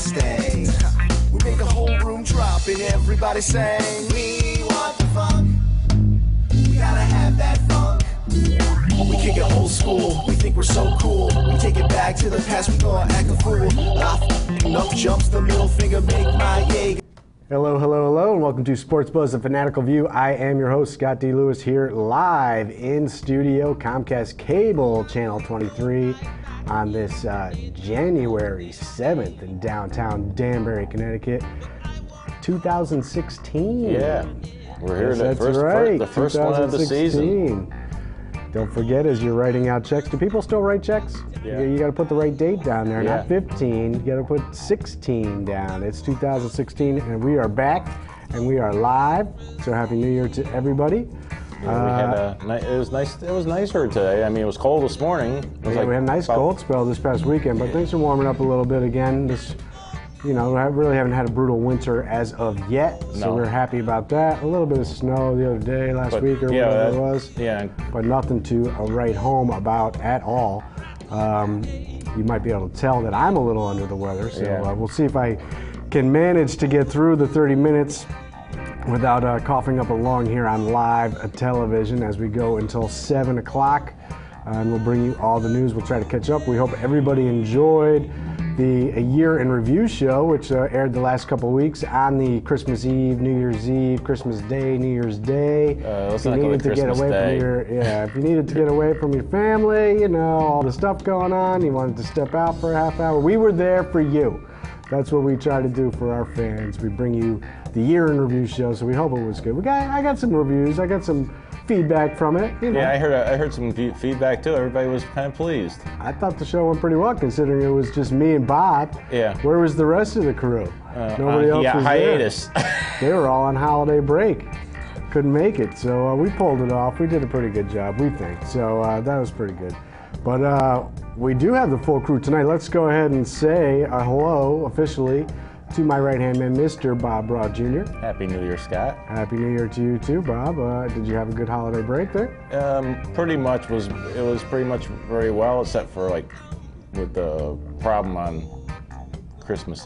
stay. We make the whole room drop and everybody sing. We want the funk. We gotta have that funk. We kick it old school. We think we're so cool. We take it back to the past. We gonna act a fool. Enough jumps, the middle finger make my yay. Hello, hello, hello, and welcome to Sports Buzz, the Fanatical View. I am your host, Scott D. Lewis, here live in studio, Comcast Cable Channel 23, on this January 7th in downtown Danbury, Connecticut, 2016. Yeah, we're here. Yes, that's right. The first one of the season. Don't forget, as you're writing out checks, do people still write checks? Yeah. You got to put the right date down there, Yeah. not 15. You got to put 16 down. It's 2016, and we are back, and we are live. So happy New Year to everybody. Yeah, it was nice. It was nicer today. I mean, it was cold this morning. It was We had a nice cold spell this past weekend, but things are warming up a little bit again. We really haven't had a brutal winter as of yet, so No. we're happy about that. A little bit of snow the other day, last week, or whatever it was. Yeah. But nothing to write home about at all. You might be able to tell that I'm a little under the weather, so we'll see if I can manage to get through the 30 minutes without coughing up a lung here on live television as we go until 7 o'clock. And we'll bring you all the news. We'll try to catch up. We hope everybody enjoyed the year in review show, which aired the last couple of weeks on the Christmas Eve, New Year's Eve, Christmas Day, New Year's Day. Let's not go with Christmas Day. If you needed to get away from your family, all the stuff going on, you wanted to step out for a half hour, we were there for you. That's what we try to do for our fans. We bring you the year in review show, so we hope it was good. I got some reviews. I got some feedback from it. Yeah, I heard some feedback too. Everybody was kind of pleased. I thought the show went pretty well, considering it was just me and Bob. Yeah. Where was the rest of the crew? Nobody else was hiatus. there. They were all on holiday break. Couldn't make it, so we pulled it off. We did a pretty good job, we think. So that was pretty good. But we do have the full crew tonight. Let's go ahead and say hello officially to my right-hand man, Mr. Bob Broad Jr. Happy New Year, Scott. Happy New Year to you too, Bob. Did you have a good holiday break there? Pretty much it was pretty much very well, except for with the problem on Christmas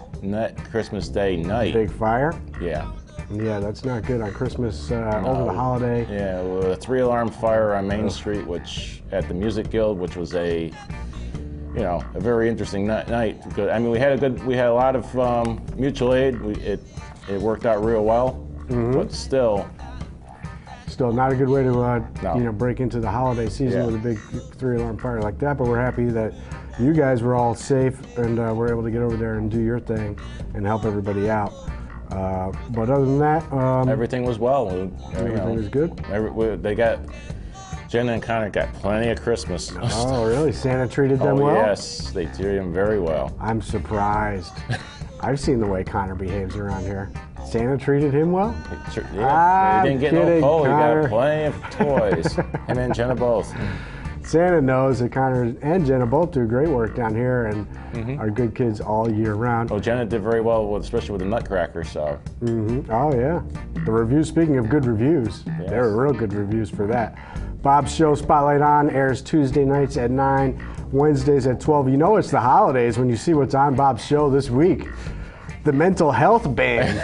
Day night. Big fire? Yeah. Yeah, that's not good on Christmas over the holiday. Yeah, a 3-alarm fire on Main Street, at the Music Guild, which was a very interesting night. Good. I mean, we had a lot of mutual aid. It worked out real well, but still not a good way to break into the holiday season with a big 3-alarm fire like that. But we're happy that you guys were all safe and were able to get over there and do your thing and help everybody out. But other than that, everything was well. Everything was good. Jenna and Connor got plenty of Christmas. Oh, really? Santa treated them well? Yes, they treated him very well. I'm surprised. I've seen the way Connor behaves around here. Santa treated him well? He didn't get no coal. He got plenty of toys. Him and Jenna both. Santa knows that Connor and Jenna both do great work down here and are good kids all year round. Oh, Jenna did very well, especially with the Nutcracker. So. Oh, yeah. The reviews, speaking of good reviews, there were real good reviews for that. Bob's show, Spotlight On, airs Tuesday nights at 9, Wednesdays at 12. You know it's the holidays when you see what's on Bob's show this week. The Mental Health Band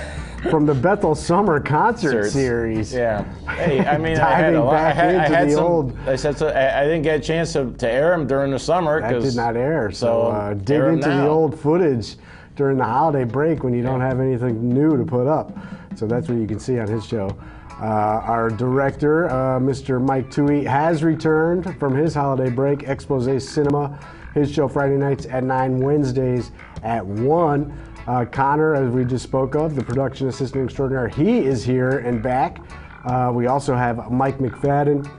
from the Bethel Summer Concert Series. Yeah. Hey, I mean, I had a lot. I didn't get a chance to air them during the summer. That did not air. So dig into the old footage during the holiday break when you don't have anything new to put up. So that's what you can see on his show. Our director, Mr. Mike Toohey, has returned from his holiday break, Expose Cinema. His show Friday nights at 9, Wednesdays at 1. Conner, as we just spoke of, the production assistant extraordinaire, he is here and back. We also have Mike McFadden,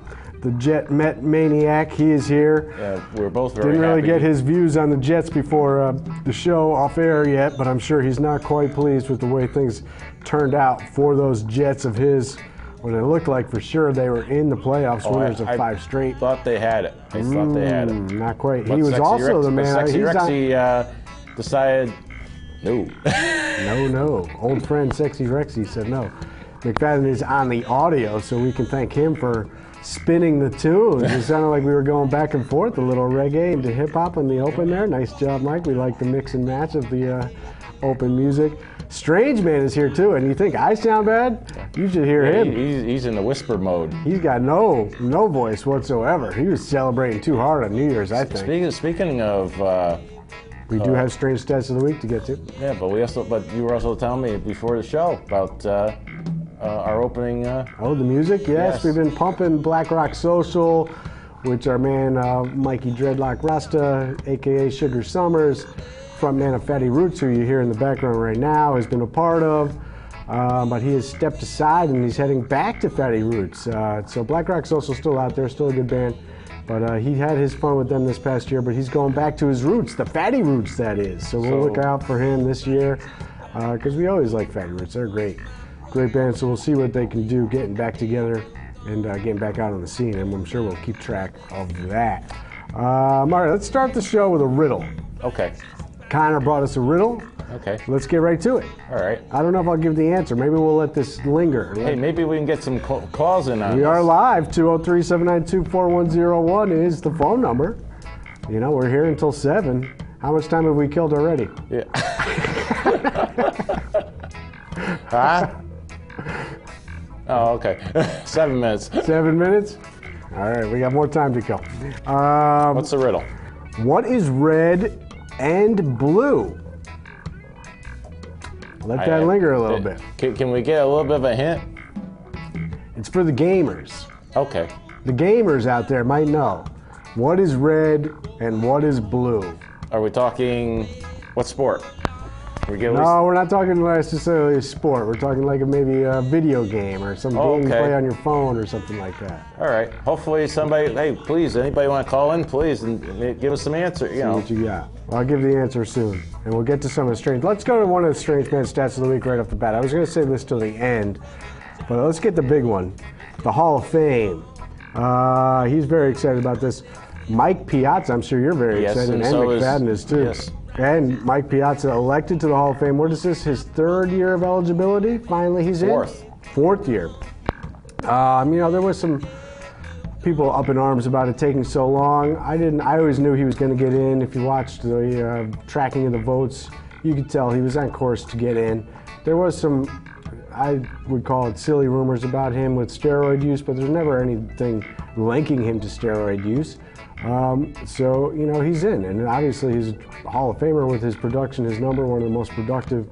the Jet Met Maniac. He is here. We're both very Didn't really happy. get his views on the Jets before the show off air yet, but I'm sure he's not quite pleased with the way things turned out for those Jets of his. When it looked like for sure they were in the playoffs, winners of 5 straight. Thought they had it. I thought they had it. Not quite. But he was also the man. Sexy Rexy decided no. No. Old friend Sexy Rexy said no. McFadden is on the audio, so we can thank him for spinning the tunes. It sounded like we were going back and forth, a little reggae into hip hop in the open there. Nice job, Mike. We like the mix and match of the open music. Strange Man is here too, and you think I sound bad? You should hear him. He's in the whisper mode. He's got no voice whatsoever. He was celebrating too hard on New Year's, I think. Speaking of, we do have strange stats of the week to get to. Yeah, but you were also telling me before the show about our opening. The music. Yes, we've been pumping Black Rock Social, which our man Mikey Dreadlock Rasta, aka Sugar Summers, frontman of Fatty Roots, who you hear in the background right now, has been a part of, but he has stepped aside and he's heading back to Fatty Roots. So Black Rock Social's still out there, still a good band, but he had his fun with them this past year, but he's going back to his roots, the Fatty Roots, that is. So we'll look out for him this year, because we always like Fatty Roots. They're great band, so we'll see what they can do getting back together and getting back out on the scene, and I'm sure we'll keep track of that. All right, let's start the show with a riddle. Okay. Conner brought us a riddle. Okay. Let's get right to it. All right. I don't know if I'll give the answer. Maybe we'll let this linger. Hey, maybe we can get some calls in on We this. are live. 203-792-4101 is the phone number. You know, we're here until 7. How much time have we killed already? Yeah. Huh? Oh, okay. 7 minutes. 7 minutes? All right, we got more time to kill. What's the riddle? What is red and blue? Let that linger a little bit. Can we get a little bit of a hint? It's for the gamers. Okay. The gamers out there might know. What is red and what is blue? Are we talking what sport? No, we're not talking necessarily a sport. We're talking like maybe a video game or some game you play on your phone or something like that. All right. Hopefully somebody, hey, please, anybody want to call in, please, and give us some answer, See what you got. Well, I'll give the answer soon, and we'll get to some of the strange. Let's go to one of the strange man stats of the week right off the bat. I was going to save this till the end, but let's get the big one, the Hall of Fame. He's very excited about this. Mike Piazza, I'm sure you're very excited, and so McFadden is too. Yes. And Mike Piazza elected to the Hall of Fame. What is this, his 3rd year of eligibility? Finally he's in? 4th year. You know, there was some people up in arms about it taking so long. I always knew he was going to get in. If you watched the tracking of the votes, you could tell he was on course to get in. There was some, I would call it silly rumors about him with steroid use, but there's never anything linking him to steroid use. So, you know, he's in, and obviously he's a Hall of Famer with his production, his number, one of the most productive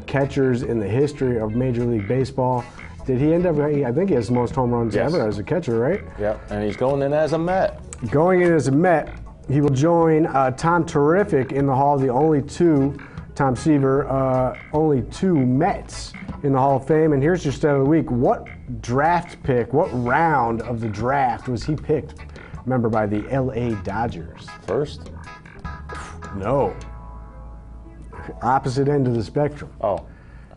catchers in the history of Major League Baseball. Did he end up, I think he has the most home runs ever as a catcher, right? Yeah, and he's going in as a Met. Going in as a Met, he will join Tom Terrific in the Hall, the only two, Tom Seaver, only 2 Mets in the Hall of Fame. And here's your stat of the week. What draft pick, what round of the draft was he picked? Remember, by the LA Dodgers. First? No. Opposite end of the spectrum. Oh.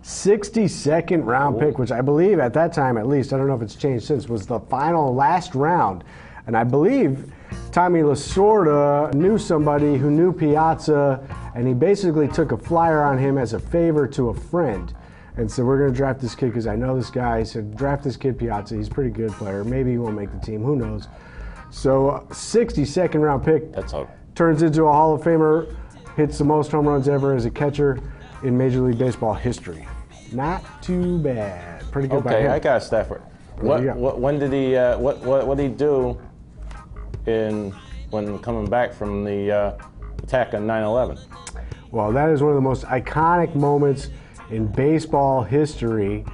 62nd round pick, which I believe at that time, at least, I don't know if it's changed since, was the last round. And I believe Tommy Lasorda knew somebody who knew Piazza, and he basically took a flyer on him as a favor to a friend. And so we're going to draft this kid because I know this guy. He said, draft this kid Piazza. He's a pretty good player. Maybe he won't make the team. Who knows? So 62nd round pick turns into a Hall of Famer, hits the most home runs ever as a catcher in Major League Baseball history. Not too bad. Pretty good by him. Okay, I got a stat for it. When did he? What did he do when coming back from the attack on 9/11? Well, that is one of the most iconic moments in baseball history.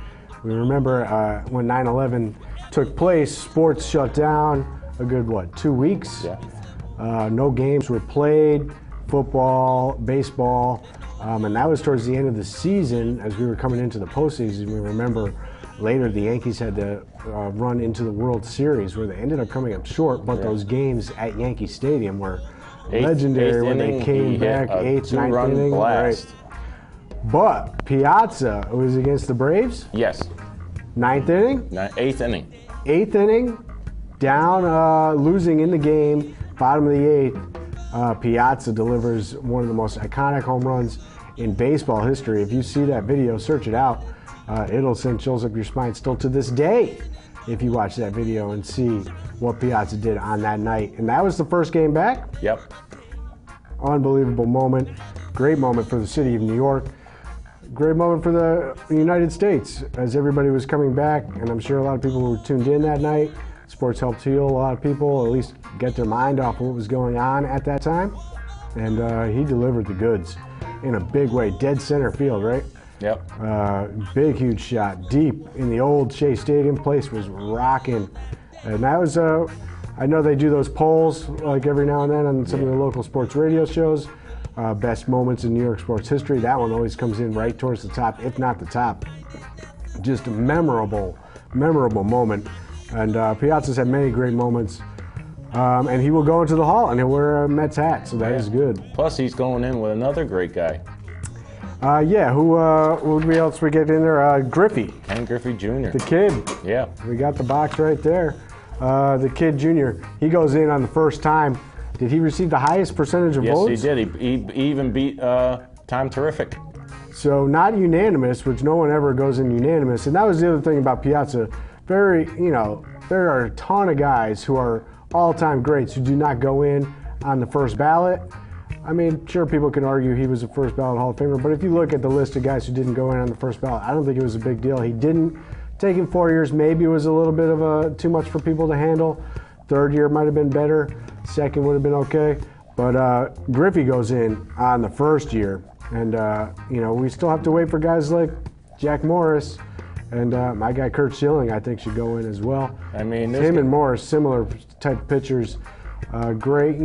We remember when 9/11 took place, sports shut down. A good, 2 weeks? Yeah. No games were played, football, baseball, and that was towards the end of the season as we were coming into the postseason. We remember later the Yankees had to run into the World Series where they ended up coming up short, but those games at Yankee Stadium were legendary when they came back, 8th, 9th inning. Blast. Right. But Piazza was against the Braves? Yes. 9th inning? 8th inning. 8th inning? Down, losing in the game, bottom of the 8th, Piazza delivers one of the most iconic home runs in baseball history. If you see that video, search it out. It'll send chills up your spine still to this day if you watch that video and see what Piazza did on that night. And that was the first game back. Yep. Unbelievable moment. Great moment for the city of New York. great moment for the United States as everybody was coming back, and I'm sure a lot of people were tuned in that night. Sports helped heal a lot of people, at least get their mind off what was going on at that time. And he delivered the goods in a big way. Dead center field, right? Yep. Big, huge shot. Deep in the old Shea Stadium. Place was rocking. And that was, I know they do those polls like every now and then on some of the local sports radio shows. Best moments in New York sports history. That one always comes in right towards the top, if not the top. Just a memorable moment. And Piazza's had many great moments. And he will go into the Hall and he'll wear a Mets hat, so that is good. Plus, he's going in with another great guy. Who else we get in there? Griffey. Ken Griffey Jr. The kid. Yeah. We got the box right there. The kid Jr. He goes in on the first time. Did he receive the highest percentage of votes? Yes, he did. He even beat Tom Terrific. So not unanimous, which no one ever goes in unanimous. And that was the other thing about Piazza. There are a ton of guys who are all-time greats who do not go in on the first ballot. I mean, sure, people can argue he was a first ballot Hall of Famer, but if you look at the list of guys who didn't go in on the first ballot, I don't think it was a big deal. He didn't. Taking 4 years maybe was a little bit of too much for people to handle. Third year might have been better. Second would have been okay. But Griffey goes in on the first year. And, we still have to wait for guys like Jack Morris. And my guy Kurt Schilling, I think, should go in as well. I mean, him and Morris, similar type pitchers. Great,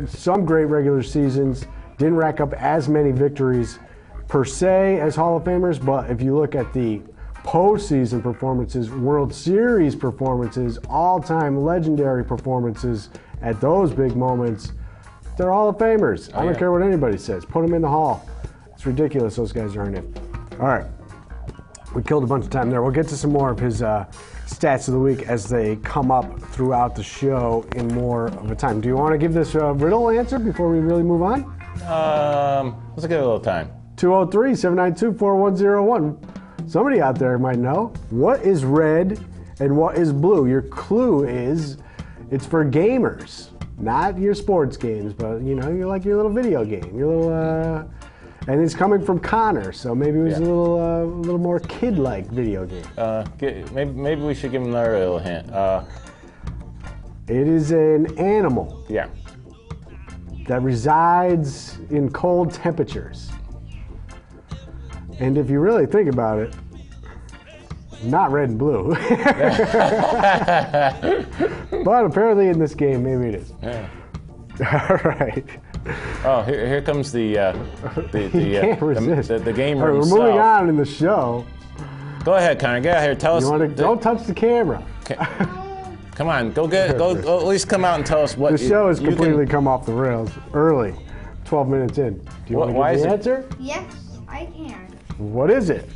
some great regular seasons. Didn't rack up as many victories per se as Hall of Famers, but if you look at the postseason performances, World Series performances, all-time legendary performances at those big moments, they're Hall of Famers. I don't care what anybody says. Put them in the Hall. It's ridiculous those guys aren't in. All right. We killed a bunch of time there. We'll get to some more of his stats of the week as they come up throughout the show in more of a time. Do you want to give this riddle answer before we really move on? Let's give it a little time. 203-792-4101. Somebody out there might know. What is red and what is blue? Your clue is it's for gamers, not your sports games, but you're like your little video game, your little. And it's coming from Conner, so maybe it was a little more kid-like video game. Maybe we should give him another little hint. It is an animal. Yeah. That resides in cold temperatures. And if you really think about it, not red and blue. But apparently in this game, maybe it is. Yeah. All right. Oh, here comes the can't resist. The game All right, room. we're moving on in the show. Go ahead, Conner. Get out here. Tell us. Don't touch the camera. Come on. Go at least come out and tell us what. The show has completely come off the rails early. 12 minutes in. Do you want to give the answer? Yes, I can. What is it?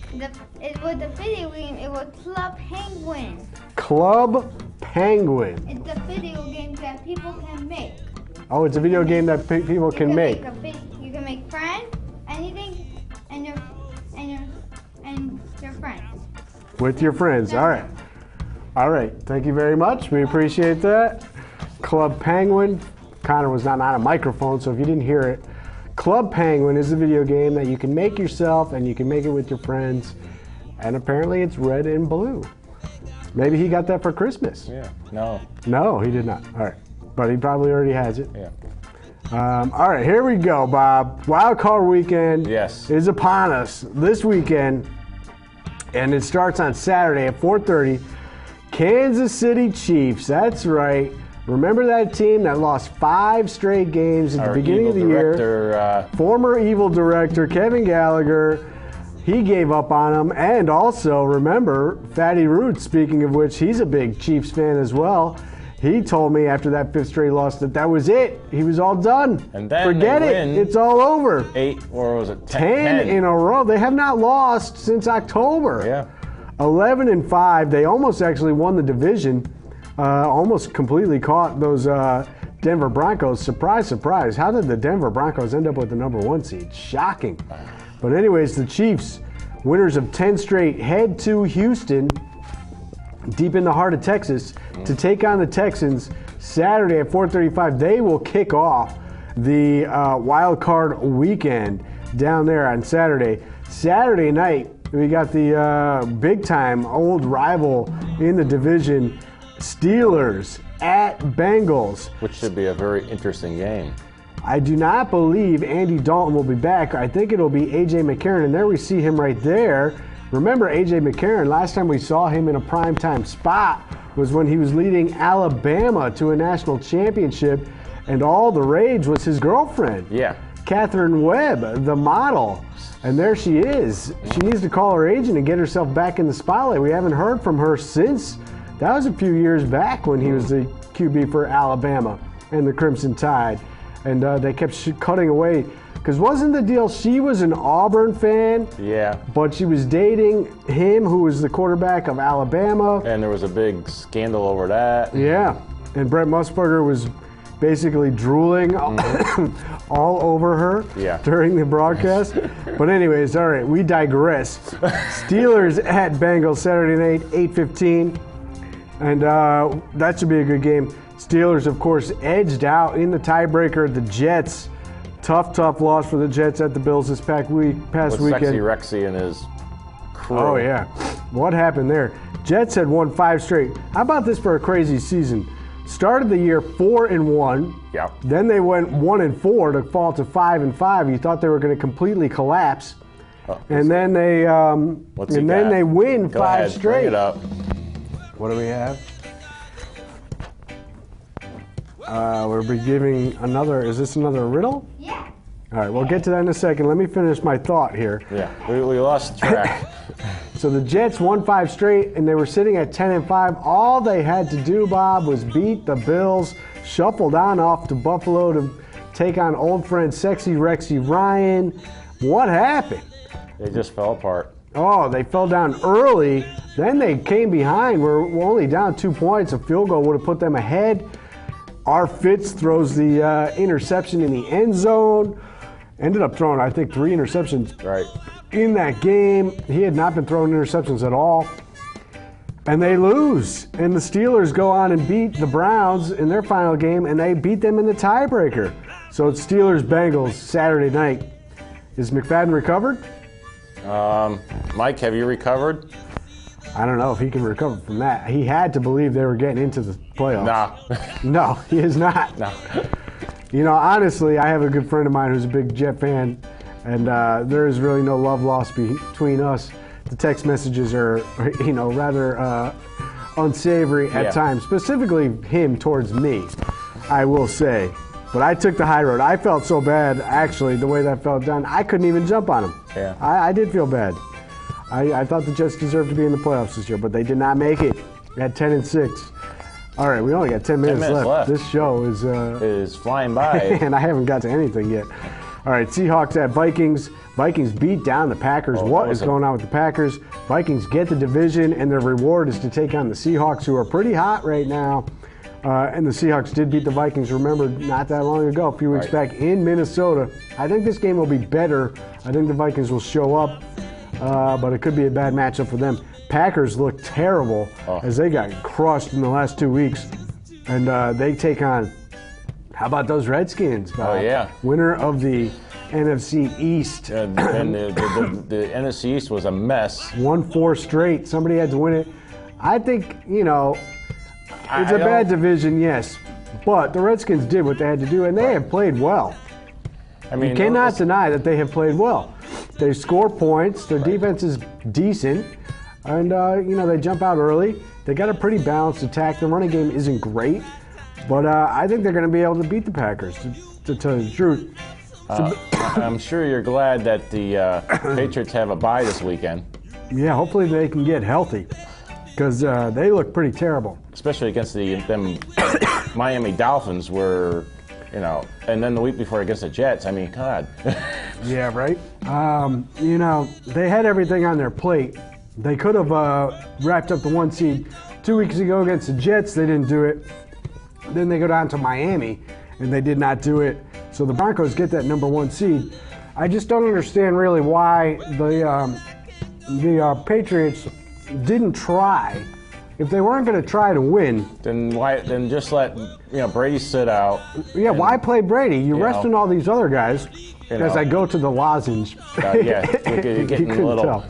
It was the video game. It was Club Penguin. Club Penguin. It's a video game that people can make. Oh, it's a video game that people can make. You can make friends, anything, and your friends. With your friends. All right. All right. Thank you very much. We appreciate that. Club Penguin. Conner was not on a microphone, so if you didn't hear it, Club Penguin is a video game that you can make yourself and you can make it with your friends. And apparently it's red and blue. Maybe he got that for Christmas. Yeah. No. No, he did not. All right. But he probably already has it. Yeah. All right, here we go, Bob. Wild Card Weekend is upon us this weekend. And it starts on Saturday at 4:30. Kansas City Chiefs. That's right. Remember that team that lost 5 straight games at the beginning of the year? Former Evil Director Kevin Gallagher, he gave up on them. And also, remember, Fatty Roots, speaking of which, he's a big Chiefs fan as well. He told me after that 5th straight loss that was it. He was all done. And then forget it. It's all over. 8 or was it 10 in a row. They have not lost since October. Yeah. 11-5. They almost actually won the division. Almost completely caught those Denver Broncos. Surprise, surprise. How did the Denver Broncos end up with the number 1 seed? Shocking. But anyways, the Chiefs, winners of 10 straight, head to Houston, deep in the heart of Texas, to take on the Texans Saturday at 4:35. They will kick off the Wild Card Weekend. down there on Saturday. Saturday night, we got the big-time old rival in the division, Steelers at Bengals. Which should be a very interesting game. I do not believe Andy Dalton will be back. I think it'll be A.J. McCarron, and there we see him right there. Remember A.J. McCarron, last time we saw him in a primetime spot was when he was leading Alabama to a national championship, and all the rage was his girlfriend. Yeah. Catherine Webb, the model. And there she is. She needs to call her agent and get herself back in the spotlight. We haven't heard from her since. That was a few years back when he was the QB for Alabama and the Crimson Tide. And they kept cutting away. Because wasn't the deal she was an Auburn fan? Yeah. But she was dating him, who was the quarterback of Alabama. And there was a big scandal over that. Yeah. And Brett Musburger was basically drooling all over her during the broadcast. But anyways, all right, we digress. Steelers at Bengals Saturday night, 8:15. And that should be a good game. Steelers, of course, edged out in the tiebreaker. The Jets, tough loss for the Jets at the Bills this past weekend. Sexy Rexy and his crew. Oh, yeah. What happened there? Jets had won 5 straight. How about this for a crazy season? Started the year 4-1. Yeah. Then they went 1-4 to fall to 5-5. You thought they were going to completely collapse. And then they they win Go 5 ahead, straight. bring it up. What do we have? We're giving another. Is this another riddle? Yeah. All right, we'll get to that in a second. Let me finish my thought here. Yeah, we lost track. So the Jets won 5 straight, and they were sitting at 10-5. All they had to do, Bob, was beat the Bills, shuffled on off to Buffalo to take on old friend Sexy Rexy Ryan. What happened? They just fell apart. Oh, they fell down early. Then they came behind. We're only down 2 points. A field goal would have put them ahead. R. Fitz throws the interception in the end zone. Ended up throwing, I think, 3 interceptions in that game. He had not been throwing interceptions at all. And they lose. And the Steelers go on and beat the Browns in their final game, and they beat them in the tiebreaker. So it's Steelers-Bengals Saturday night. Is McFadden recovered? Mike, have you recovered? I don't know if he can recover from that. He had to believe they were getting into the playoffs. No. No, he is not. No. You know, honestly, I have a good friend of mine who's a big Jet fan, and there is really no love lost between us. The text messages are, you know, rather unsavory at times, specifically him towards me, I will say. But I took the high road. I felt so bad, actually, the way that felt done. I couldn't even jump on him. Yeah. I did feel bad. I thought the Jets deserved to be in the playoffs this year, but they did not make it at 10-6. All right, we only got 10 minutes left. This show is flying by. And I haven't got to anything yet. All right, Seahawks at Vikings. Vikings beat down the Packers. What is going on with the Packers? Vikings get the division, and their reward is to take on the Seahawks, who are pretty hot right now. And the Seahawks did beat the Vikings, remember, not that long ago, a few weeks back in Minnesota. I think this game will be better. I think the Vikings will show up, but it could be a bad matchup for them. Packers look terrible as they got crushed in the last 2 weeks. And they take on, how about those Redskins? Winner of the NFC East. And the NFC East was a mess. Won 4 straight. Somebody had to win it. I think, you know, it's a bad division, yes. But the Redskins did what they had to do, and they have played well. I mean, you cannot deny that they have played well. They score points. Their defense is decent. And, you know, they jump out early. They got a pretty balanced attack. The running game isn't great. But I think they're going to be able to beat the Packers, to tell you the truth. I'm sure you're glad that the Patriots have a bye this weekend. Yeah, hopefully they can get healthy, because they look pretty terrible. Especially against them Miami Dolphins were, you know, and then the week before against the Jets. I mean, God. Yeah, right? You know, they had everything on their plate. They could have wrapped up the 1 seed 2 weeks ago against the Jets. They didn't do it. Then they go down to Miami, and they did not do it. So the Broncos get that number 1 seed. I just don't understand really why the Patriots didn't try if they weren't going to try to win, then why? Then just let Brady sit out. Yeah, why play Brady? You're resting all these other guys. You As I go to the lozenge. Yeah, you're getting a little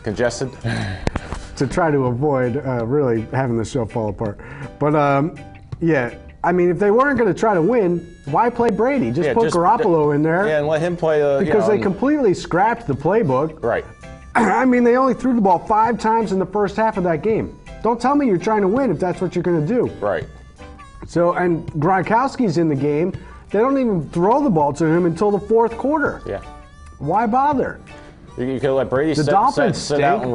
congested. To try to avoid really having the show fall apart. But yeah, I mean, if they weren't going to try to win, why play Brady? Just put Garoppolo in there. Yeah, and let him play. Because they completely scrapped the playbook. Right. I mean, they only threw the ball 5 times in the first half of that game. Don't tell me you're trying to win if that's what you're going to do. Right. So, and Gronkowski's in the game. They don't even throw the ball to him until the fourth quarter. Yeah. Why bother? You could let Brady sit out and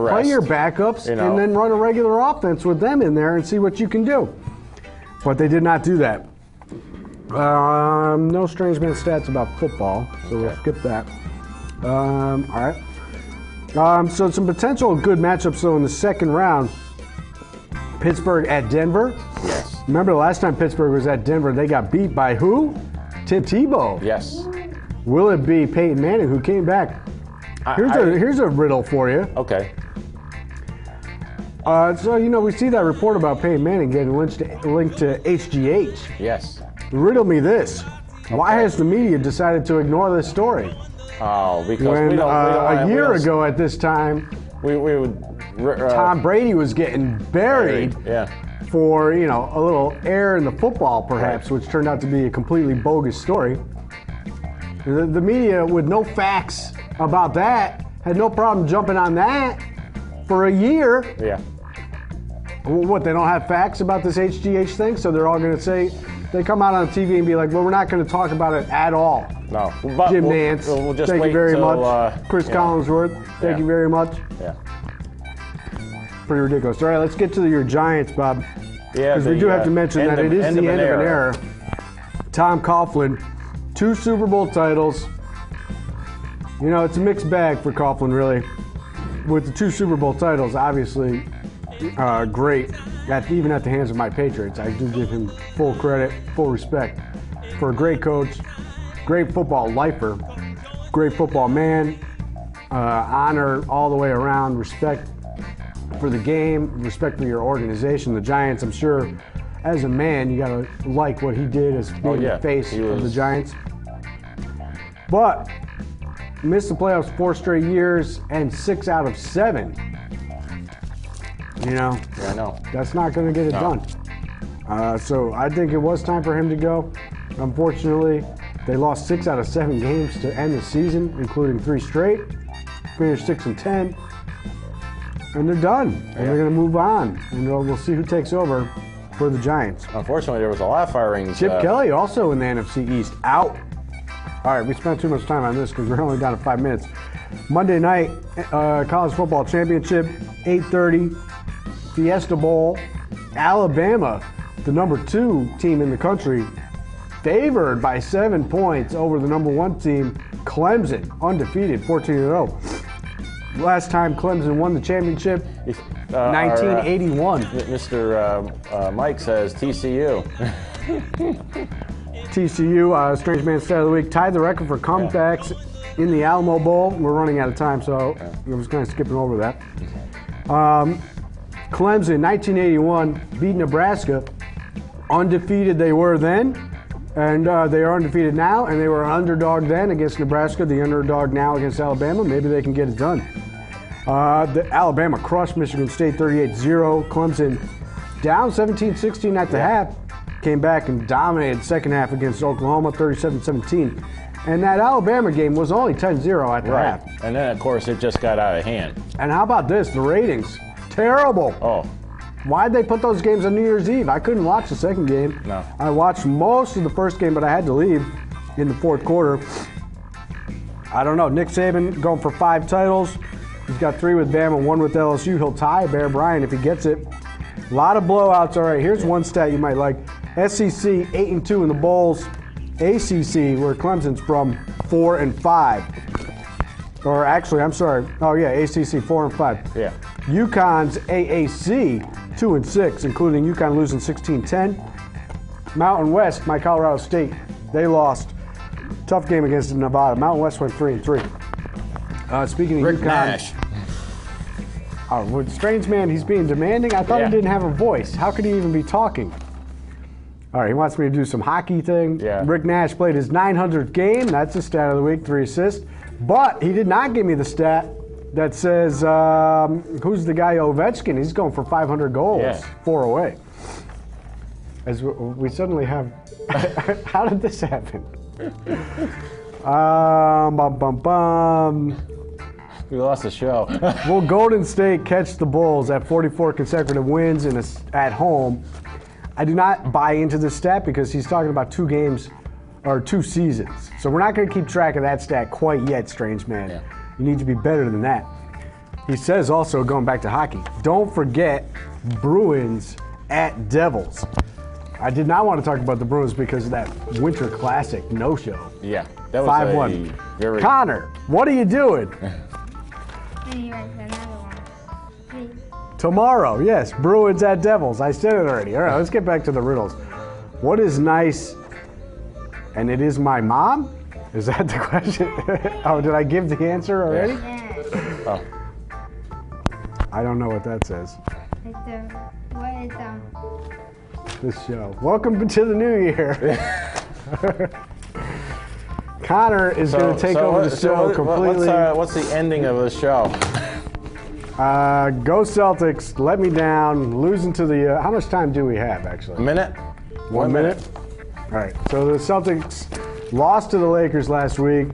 rest. Play your backups and then run a regular offense with them in there and see what you can do. But they did not do that. No strange man stats about football, so we'll skip that. All right. So some potential good matchups, though, in the second round. Pittsburgh at Denver. Yes. Remember the last time Pittsburgh was at Denver, they got beat by who? Tim Tebow. Yes. Will it be Peyton Manning who came back? Here's a riddle for you. Okay. So, we see that report about Peyton Manning getting linked to HGH. Yes. Riddle me this. Okay. Why has the media decided to ignore this story? Oh, because when, a year ago at this time, we would. Tom Brady was getting buried. Yeah. For, a little air in the football, perhaps, which turned out to be a completely bogus story. The media, with no facts about that, had no problem jumping on that for a year. Yeah. What, they don't have facts about this HGH thing, so they're all going to say, they come out on TV and be like, well, we're not going to talk about it at all. No. Jim Nance, we'll just thank you very till, much. Chris Collinsworth, thank you very much. Yeah. Pretty ridiculous. All right, let's get to your Giants, Bob. Yeah, because we do have to mention that it is the end of an era. Tom Coughlin, 2 Super Bowl titles. It's a mixed bag for Coughlin, really. With the 2 Super Bowl titles, obviously, great. Even at the hands of my Patriots, I do give him full credit, full respect for a great coach, great football lifer, great football man, honor all the way around, respect for the game, respect for your organization. The Giants, I'm sure, as a man, you got to like what he did as being the face of the Giants. But missed the playoffs 4 straight years and 6 out of 7. Yeah, I know. That's not going to get it done. So I think it was time for him to go. Unfortunately, they lost 6 out of 7 games to end the season, including 3 straight. Finished 6-10. And they're done. And they're going to move on. And we'll see who takes over for the Giants. Unfortunately, there was a lot of firings. Chip Kelly also in the NFC East, out. All right, we spent too much time on this because we're only down to 5 minutes. Monday night, college football championship, 8:30, Fiesta Bowl. Alabama, the number 2 team in the country, favored by 7 points over the number 1 team, Clemson, undefeated, 14-0. Last time Clemson won the championship, 1981. Mr. Mike says TCU. TCU, Strange Man Stat of the Week, tied the record for comebacks in the Alamo Bowl. We're running out of time, so I was kind of skipping over that. Clemson, 1981, beat Nebraska. Undefeated they were then, and they are undefeated now, and they were an underdog then against Nebraska, the underdog now against Alabama. Maybe they can get it done. The Alabama crushed Michigan State 38-0. Clemson down 17-16 at the half. Came back and dominated the second half against Oklahoma 37-17. And that Alabama game was only 10-0 at the half. And then, of course, it just got out of hand. And how about this? The ratings. Terrible. Oh. Why'd they put those games on New Year's Eve? I couldn't watch the second game. No. I watched most of the first game, but I had to leave in the fourth quarter. I don't know. Nick Saban going for 5 titles. He's got 3 with Bama, 1 with LSU. He'll tie Bear Bryant if he gets it. A lot of blowouts. All right, here's one stat you might like. SEC 8-2 in the bowls. ACC, where Clemson's from, 4-5. Or actually, I'm sorry. Oh yeah, ACC 4-5. Yeah. UConn's AAC 2-6, including UConn losing 16-10. Mountain West, my Colorado State, they lost. Tough game against Nevada. Mountain West went 3-3. Speaking of Rick UConn, Nash. Oh, with Strange Man, he's being demanding? I thought he didn't have a voice. How could he even be talking? All right, he wants me to do some hockey thing. Yeah. Rick Nash played his 900th game. That's the stat of the week, 3 assists. But he did not give me the stat that says, who's the guy, Ovechkin? He's going for 500 goals, 4 away. As we suddenly have, how did this happen? We lost the show. Will Golden State catch the Bulls at 44 consecutive wins at home? I do not buy into this stat because he's talking about 2 games or 2 seasons. So we're not going to keep track of that stat quite yet, Strange Man. Yeah. You need to be better than that. He says also, going back to hockey, don't forget Bruins at Devils. I did not want to talk about the Bruins because of that Winter Classic no-show. Yeah, that was 5-1. very... Connor, what are you doing? Tomorrow, yes, Bruins at Devils. I said it already. All right, let's get back to the riddles. What is nice, and it is my mom? Is that the question? Oh, did I give the answer already? Yeah. Oh. I don't know what that says. What is This show. Welcome to the new year. Connor is going to take over the show completely. What's the ending of the show? Go Celtics, let me down, losing to the, how much time do we have actually? A minute? 1 minute? All right, so the Celtics lost to the Lakers last week.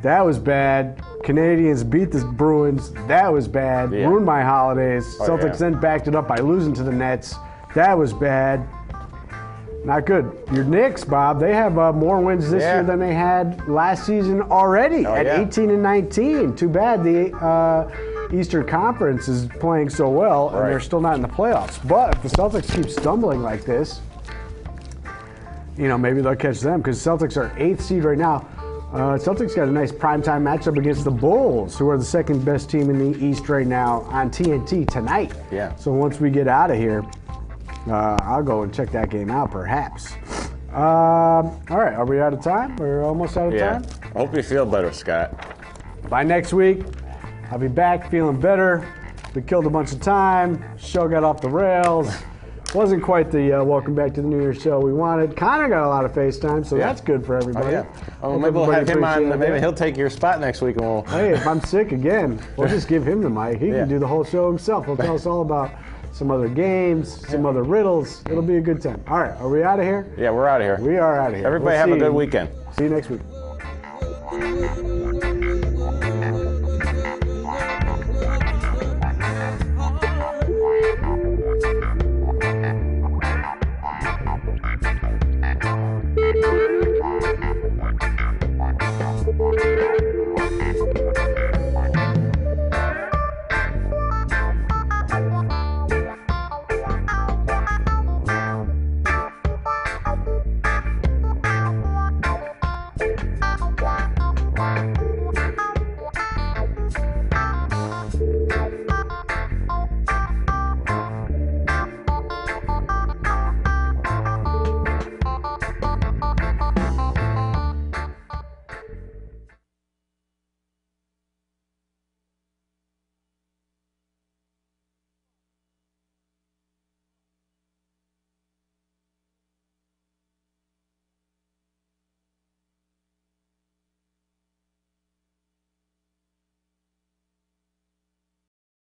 That was bad. Canadians beat the Bruins. That was bad. Yeah. Ruined my holidays. Celtics yeah. then backed it up by losing to the Nets. That was bad. Not good. Your Knicks, Bob, they have more wins this year than they had last season already at 18 and 19. Too bad the Eastern Conference is playing so well and they're still not in the playoffs. But if the Celtics keep stumbling like this, you know, maybe they'll catch them because Celtics are 8th seed right now. Celtics got a nice primetime matchup against the Bulls, who are the second best team in the East right now on TNT tonight. Yeah. So once we get out of here, I'll go and check that game out, perhaps. All right, are we out of time? We're almost out of time? I hope you feel better, Scott. By next week, I'll be back feeling better. We killed a bunch of time. Show got off the rails. Wasn't quite the welcome back to the New Year's show we wanted. Connor got a lot of FaceTime, so that's good for everybody. Oh, maybe we'll have him on. Maybe he'll take your spot next week, and we'll. Hey, if I'm sick again, we'll just give him the mic. He can do the whole show himself. He'll tell us all about some other games, some other riddles. It'll be a good time. All right, are we out of here? Yeah, we're out of here. We are out of here. Everybody have a good weekend. See you next week.